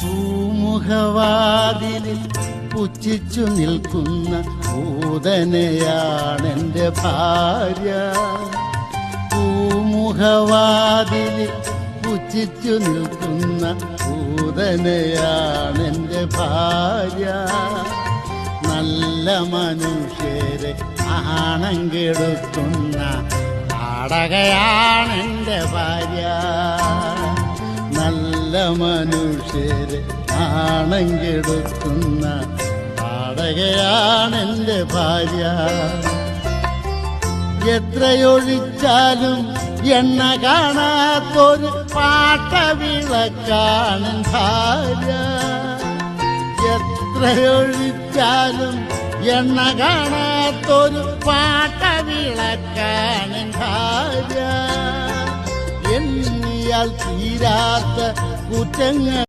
പൂമുഖവാതിലിൽ പുച്ഛിച്ചു നിൽക്കുന്ന പൂതനയാണെന്റെ ഭാര്യ. പൂമുഖവാതിലിൽ പുച്ഛിച്ചു നിൽക്കുന്ന പൂതനയാണെന്റെ ഭാര്യ. നല്ല മനുഷ്യരെ ആണം കെടുത്തുന്ന നാടകയാണെന്റെ ഭാര്യ. നല്ല മനുഷ്യരെ ആണം കെടുത്തുന്ന നാടകയാണെന്റെ ഭാര്യ. എത്രയൊഴിച്ചാലും എണ്ണ കാണാത്തൊരു പാട്ടവിളക്കാണ് ഭാര്യ. എത്രയൊഴിച്ചാലും എണ്ണ കാണാത്തൊരു പാട്ടവിളക്കാണ് ഭാര്യ. എണ്ണിയാൽ തീരാത്ത കുറ്റങ്ങൾ